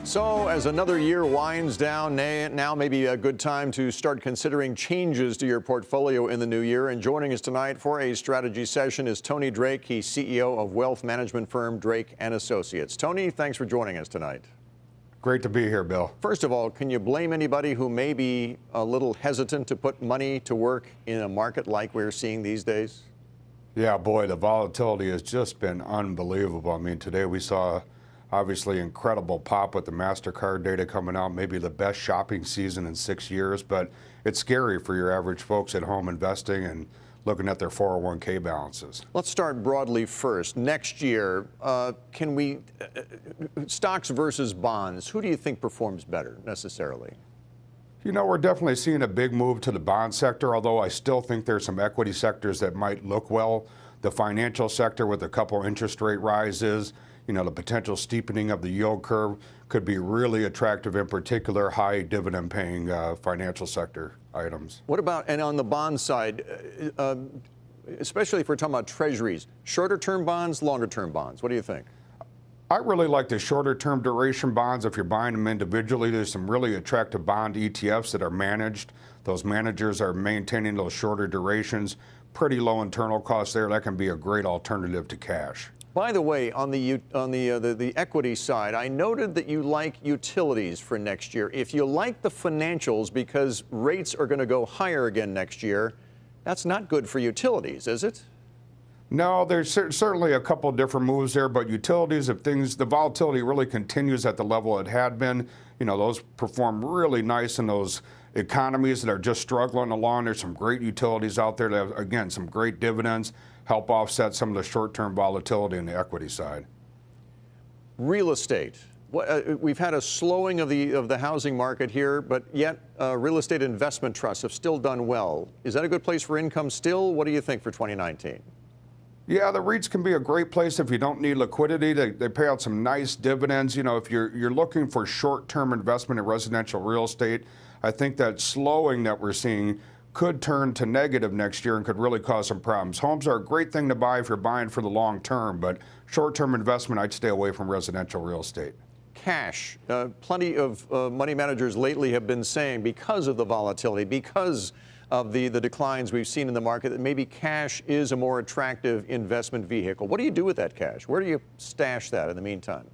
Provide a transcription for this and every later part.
So as another year winds down, now may be a good time to start considering changes to your portfolio in the new year. And joining us tonight for a strategy session is Tony Drake. He's CEO of wealth management firm Drake & Associates. Tony, thanks for joining us tonight. Great to be here, Bill. First of all, can you blame anybody who may be a little hesitant to put money to work in a market like we're seeing these days? Yeah, boy, the volatility has just been unbelievable. I mean, today we saw obviously incredible pop with the MasterCard data coming out, maybe the best shopping season in 6 years, but it's scary for your average folks at home investing and looking at their 401k balances. Let's start broadly first. Next year, stocks versus bonds, who do you think performs better necessarily? You know, we're definitely seeing a big move to the bond sector, although I still think there's some equity sectors that might look well. The financial sector with a couple interest rate rises, you know, the potential steepening of the yield curve could be really attractive, in particular high dividend paying financial sector items. What about, and on the bond side, especially if we're talking about treasuries, shorter term bonds, longer term bonds, what do you think? I really like the shorter term duration bonds. If you're buying them individually, there's some really attractive bond ETFs that are managed. Those managers are maintaining those shorter durations, pretty low internal costs there. That can be a great alternative to cash. By the way, on the equity side, I noted that you like utilities for next year. If you like the financials because rates are going to go higher again next year, that's not good for utilities, is it? No, there's certainly a couple different moves there, but utilities, if the volatility really continues at the level it had been, you know, those perform really nice in those economies that are just struggling along. There's some great utilities out there that have, again, some great dividends, help offset some of the short-term volatility on the equity side. Real estate. We've had a slowing of the housing market here, but yet real estate investment trusts have still done well. Is that a good place for income still? What do you think for 2019? Yeah, the REITs can be a great place if you don't need liquidity. They pay out some nice dividends. You know, if you're looking for short-term investment in residential real estate, I think that slowing that we're seeing could turn to negative next year and could really cause some problems. Homes are a great thing to buy if you're buying for the long term, but short-term investment, I'd stay away from residential real estate. Cash. Plenty of money managers lately have been saying, because of the volatility, because of the declines we've seen in the market, that maybe cash is a more attractive investment vehicle. What do you do with that cash? Where do you stash that in the meantime?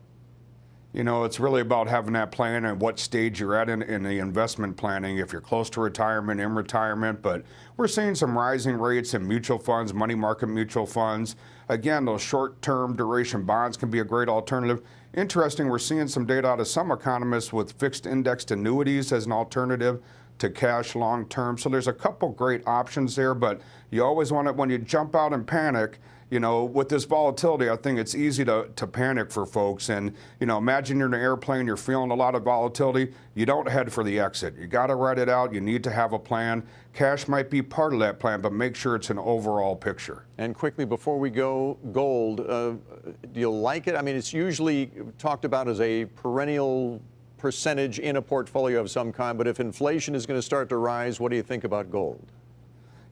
You know, it's really about having that plan and what stage you're at in the investment planning, if you're close to retirement, in retirement. But we're seeing some rising rates in mutual funds, money market mutual funds. Again, those short-term duration bonds can be a great alternative. Interesting, we're seeing some data out of some economists with fixed indexed annuities as an alternative to cash long term. So there's a couple great options there, but you always want it when you jump out and panic. You know, with this volatility, I think it's easy to panic for folks. And, you know, imagine you're in an airplane, you're feeling a lot of volatility. You don't head for the exit. You got to write it out. You need to have a plan. Cash might be part of that plan, but make sure it's an overall picture. And quickly, before we go, gold, do you like it? I mean, it's usually talked about as a perennial percentage in a portfolio of some kind, but if inflation is going to start to rise, what do you think about gold?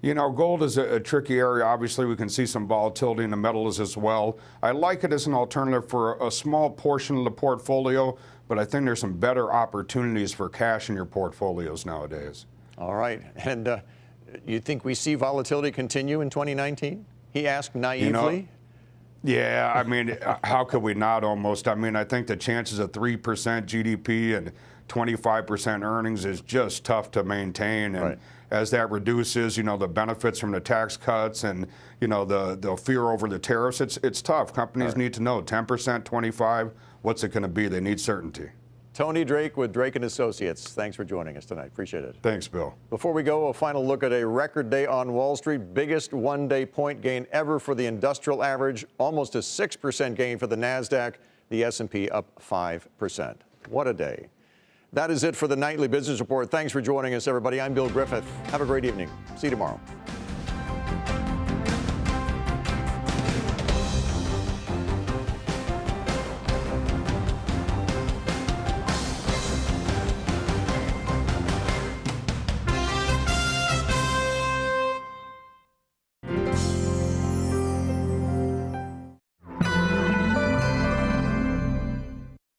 You know, gold is a tricky area. Obviously, we can see some volatility in the metals as well. I like it as an alternative for a small portion of the portfolio, but I think there's some better opportunities for cash in your portfolios nowadays. All right. And you think we see volatility continue in 2019? He asked naively. You know, yeah, I mean, how could we not almost? I mean, I think the chances of 3% GDP and 25% earnings is just tough to maintain. And as that reduces, you know, the benefits from the tax cuts and, you know, the fear over the tariffs, it's tough. Companies need to know 10%, 25, what's it going to be? They need certainty. Tony Drake with Drake & Associates. Thanks for joining us tonight. Appreciate it. Thanks, Bill. Before we go, a final look at a record day on Wall Street. Biggest one-day point gain ever for the industrial average. Almost a 6% gain for the NASDAQ. The S&P up 5%. What a day. That is it for the Nightly Business Report. Thanks for joining us, everybody. I'm Bill Griffith. Have a great evening. See you tomorrow.